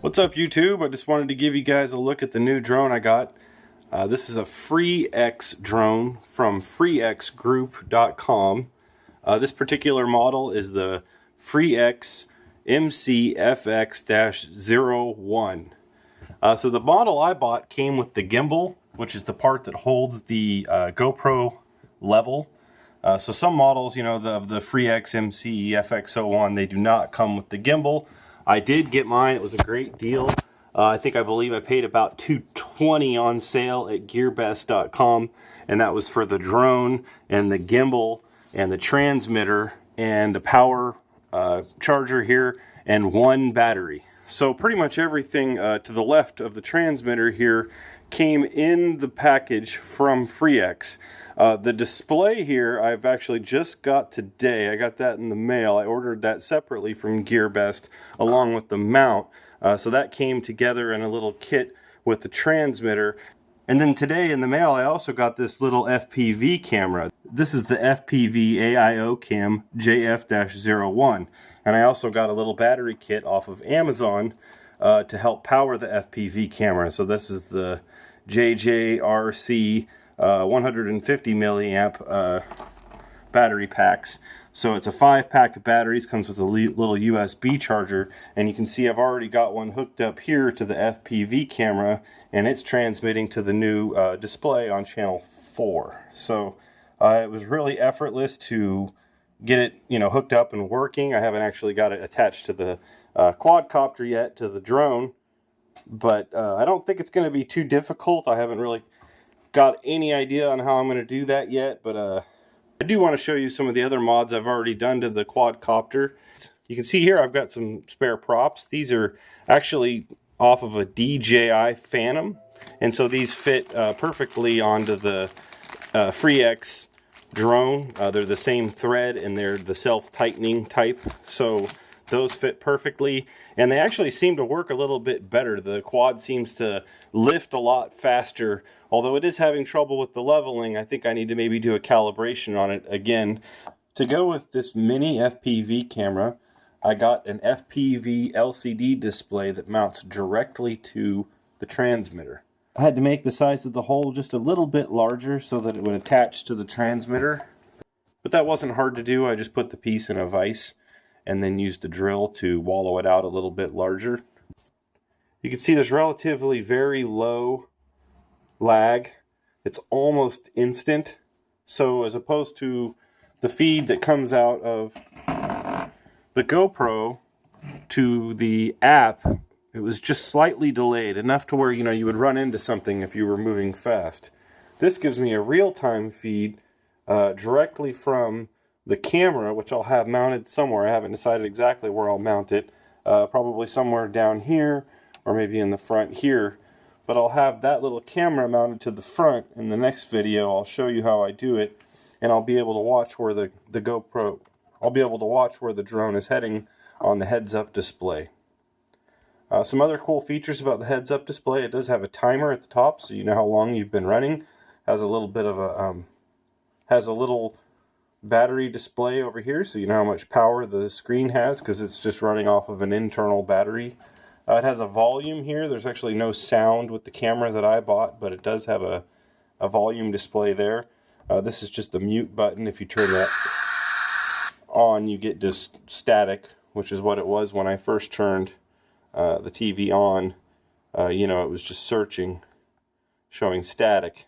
What's up, YouTube? I just wanted to give you guys a look at the new drone I got. This is a FreeX drone from freexgroup.com. This particular model is the FreeX MCFX-01. So the model I bought came with the gimbal, which is the part that holds the GoPro level. So some models, of the FreeX MCFX-01, they do not come with the gimbal. I did get mine. It was a great deal. I believe I paid about $220 on sale at gearbest.com, and that was for the drone and the gimbal and the transmitter and the power charger here and one battery. So pretty much everything to the left of the transmitter here came in the package from FreeX. The display here I've actually just got today. I got that in the mail. I ordered that separately from GearBest along with the mount. So that came together in a little kit with the transmitter. And then today in the mail I also got this little FPV camera. This is the FPV AIO Cam JF-01. And I also got a little battery kit off of Amazon to help power the FPV camera. So this is the JJRC 150 milliamp battery packs. So it's a 5-pack of batteries, comes with a little USB charger, and you can see I've already got one hooked up here to the FPV camera, and it's transmitting to the new display on channel 4. So it was really effortless to get it hooked up and working. I haven't actually got it attached to the quadcopter yet, to the drone, but I don't think it's going to be too difficult. I haven't really got any idea on how I'm going to do that yet, but I do want to show you some of the other mods I've already done to the quadcopter. You can see here I've got some spare props. These are actually off of a DJI Phantom, and so these fit perfectly onto the FreeX drone. They're the same thread and they're the self-tightening type, so those fit perfectly, and they actually seem to work a little bit better. The quad seems to lift a lot faster, although it is having trouble with the leveling. I think I need to maybe do a calibration on it again. To go with this mini FPV camera, I got an FPV LCD display that mounts directly to the transmitter. I had to make the size of the hole just a little bit larger so that it would attach to the transmitter, but that wasn't hard to do. I just put the piece in a vise and then used the drill to wallow it out a little bit larger. You can see there's relatively very low lag. It's almost instant. So as opposed to the feed that comes out of the GoPro to the app, it was just slightly delayed, enough to where you would run into something if you were moving fast. This gives me a real-time feed directly from the camera, which I'll have mounted somewhere. I haven't decided exactly where I'll mount it. Probably somewhere down here or maybe in the front here. But I'll have that little camera mounted to the front. In the next video I'll show you how I do it, and I'll be able to watch where the GoPro, I'll be able to watch where the drone is heading on the heads-up display. Some other cool features about the heads-up display: it does have a timer at the top, so you know how long you've been running. Has a little bit of a has a little battery display over here, so you know how much power the screen has, because it's just running off of an internal battery. It has a volume here. There's actually no sound with the camera that I bought, but it does have a volume display there. This is just the mute button. If you turn that on, you get just static, which is what it was when I first turned the TV on. It was just searching, showing static.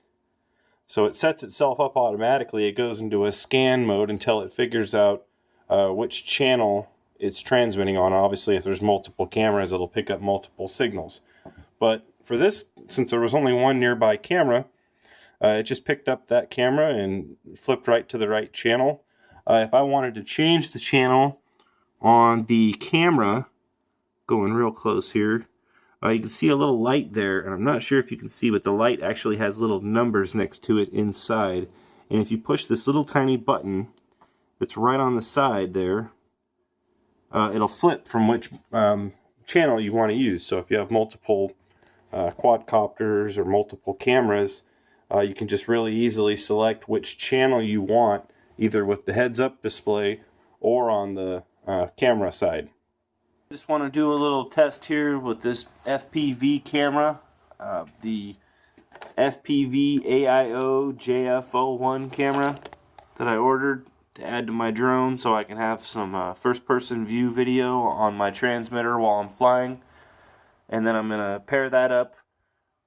So it sets itself up automatically. It goes into a scan mode until it figures out which channel it's transmitting on. Obviously, if there's multiple cameras, it'll pick up multiple signals. But for this, since there was only one nearby camera, it just picked up that camera and flipped right to the right channel. If I wanted to change the channel on the camera, going real close here, you can see a little light there, and I'm not sure if you can see, but the light actually has little numbers next to it inside. And if you push this little tiny button that's right on the side there, it'll flip from which channel you want to use. So if you have multiple quadcopters or multiple cameras, you can just really easily select which channel you want, either with the heads-up display or on the camera side. Just want to do a little test here with this FPV camera, the FPV AIO JF01 camera that I ordered to add to my drone so I can have some first-person view video on my transmitter while I'm flying. And then I'm going to pair that up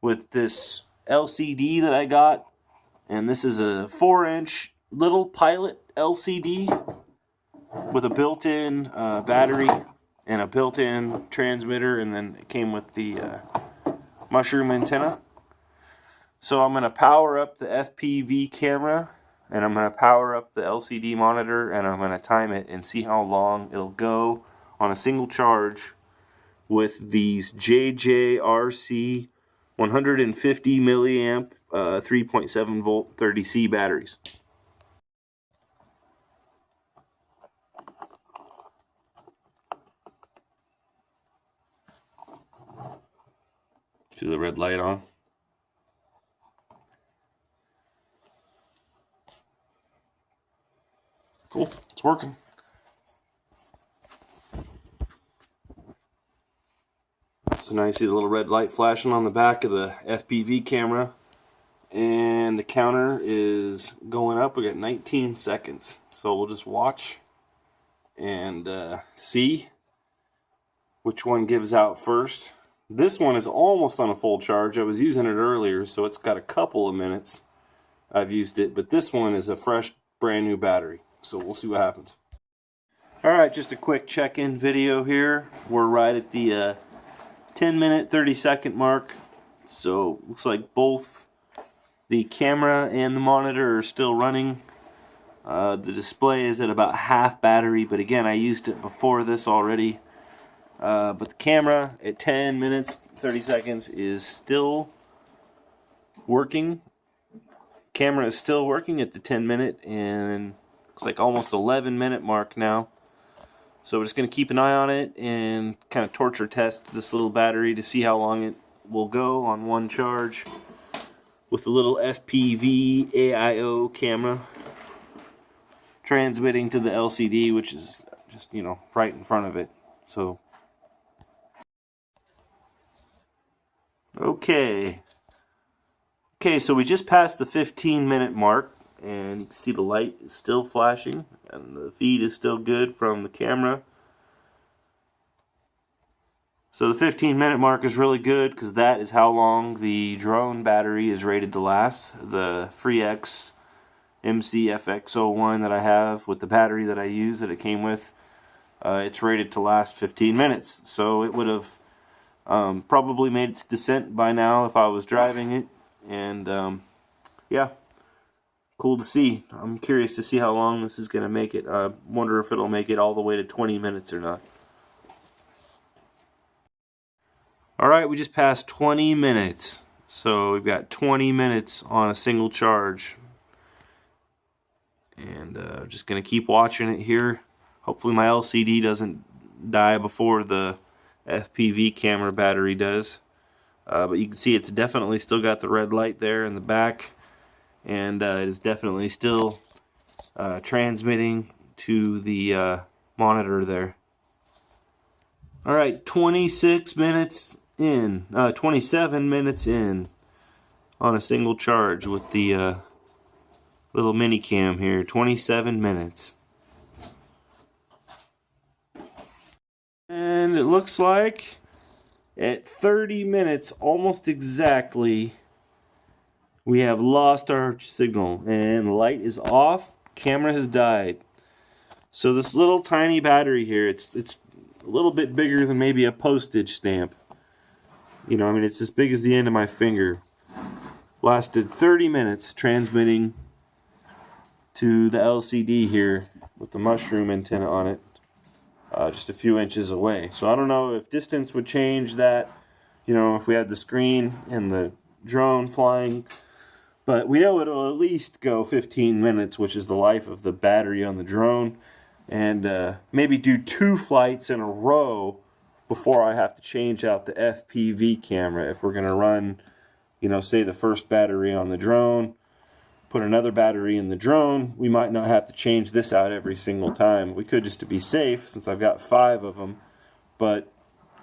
with this LCD that I got, and this is a 4-inch little Pilot LCD with a built-in battery and a built-in transmitter, and then it came with the mushroom antenna. So I'm going to power up the FPV camera, and I'm going to power up the LCD monitor, and I'm going to time it and see how long it'll go on a single charge with these JJRC 150 milliamp 3.7 volt 30C batteries. See the red light on? Cool, it's working. So now you see the little red light flashing on the back of the FPV camera, and the counter is going up. We got 19 seconds, so we'll just watch and see which one gives out first. This one is almost on a full charge. I was using it earlier, so it's got a couple of minutes I've used it, but this one is a fresh brand new battery, so we'll see what happens. Alright, just a quick check-in video here. We're right at the 10-minute 30-second mark, so looks like both the camera and the monitor are still running. The display is at about half battery, but again, I used it before this already. But the camera at 10 minutes 30 seconds is still working. Camera is still working at the 10-minute, and looks like almost 11-minute mark now. So we're just going to keep an eye on it and kind of torture test this little battery to see how long it will go on one charge with the little FPV AIO camera transmitting to the LCD, which is just, you know, right in front of it. So okay, so we just passed the 15-minute mark, and you can see the light is still flashing, and the feed is still good from the camera. So the 15-minute mark is really good because that is how long the drone battery is rated to last. The FreeX MCFX01 that I have with the battery that I use that it came with, it's rated to last 15 minutes. So it would have probably made its descent by now if I was driving it, and yeah, cool to see. I'm curious to see how long this is going to make it. I wonder if it'll make it all the way to 20 minutes or not. Alright, we just passed 20 minutes. So we've got 20 minutes on a single charge. And just going to keep watching it here. Hopefully my LCD doesn't die before the FPV camera battery does. But you can see it's definitely still got the red light there in the back. And it is definitely still transmitting to the monitor there. Alright, 26 minutes in, 27 minutes in on a single charge with the little mini cam here. 27 minutes. And it looks like at 30 minutes, almost exactly, we have lost our signal, and the light is off, camera has died. So this little tiny battery here, it's a little bit bigger than maybe a postage stamp. You know, I mean, it's as big as the end of my finger. Lasted 30 minutes transmitting to the LCD here with the mushroom antenna on it, just a few inches away. So I don't know if distance would change that, you know, if we had the screen and the drone flying. But we know it'll at least go 15 minutes, which is the life of the battery on the drone. And maybe do 2 flights in a row before I have to change out the FPV camera. If we're going to run, you know, say the first battery on the drone, put another battery in the drone, we might not have to change this out every single time. We could, just to be safe, since I've got 5 of them, but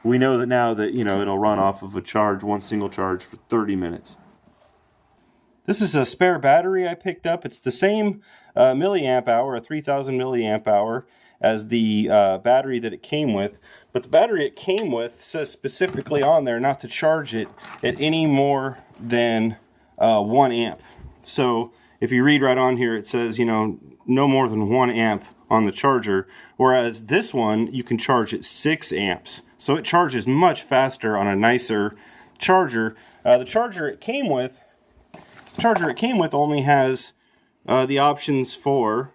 we know that now that, you know, it'll run off of a charge, one single charge for 30 minutes. This is a spare battery I picked up. It's the same milliamp hour, a 3000 milliamp hour, as the battery that it came with. But the battery it came with says specifically on there not to charge it at any more than 1 amp. So if you read right on here, it says, you know, no more than 1 amp on the charger. Whereas this one, you can charge at 6 amps. So it charges much faster on a nicer charger. The charger it came with only has the options for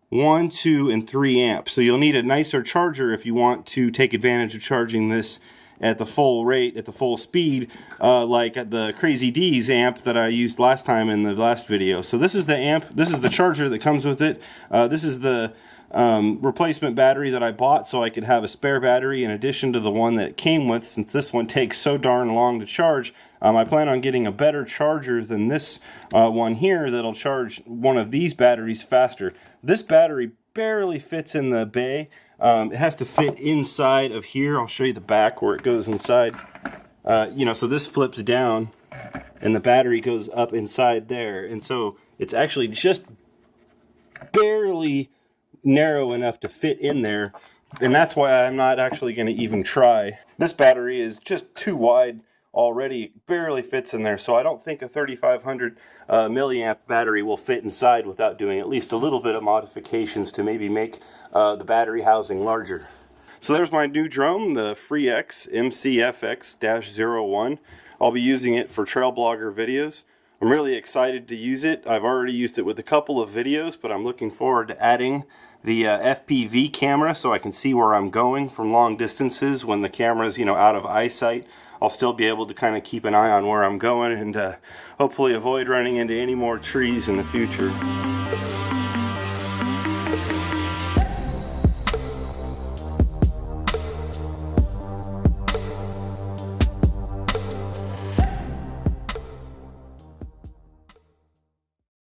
1, 2, and 3 amps. So you'll need a nicer charger if you want to take advantage of charging this at the full rate, at the full speed, like at the Crazy D's amp that I used last time in the last video. So this is the amp, this is the charger that comes with it. This is the replacement battery that I bought so I could have a spare battery in addition to the one that it came with, since this one takes so darn long to charge. I plan on getting a better charger than this one here that'll charge one of these batteries faster. This battery barely fits in the bay. It has to fit inside of here. I'll show you the back where it goes inside. You know, so this flips down and the battery goes up inside there. And so it's actually just barely narrow enough to fit in there. And that's why I'm not actually going to even try. This battery is just too wide already. It barely fits in there. So I don't think a 3500 milliamp battery will fit inside without doing at least a little bit of modifications to maybe make the battery housing larger. So there's my new drone, the FreeX MCFX-01. I'll be using it for trail blogger videos. I'm really excited to use it. I've already used it with a couple of videos, but I'm looking forward to adding the FPV camera so I can see where I'm going from long distances when the camera's, you know, out of eyesight. I'll still be able to kind of keep an eye on where I'm going and hopefully avoid running into any more trees in the future.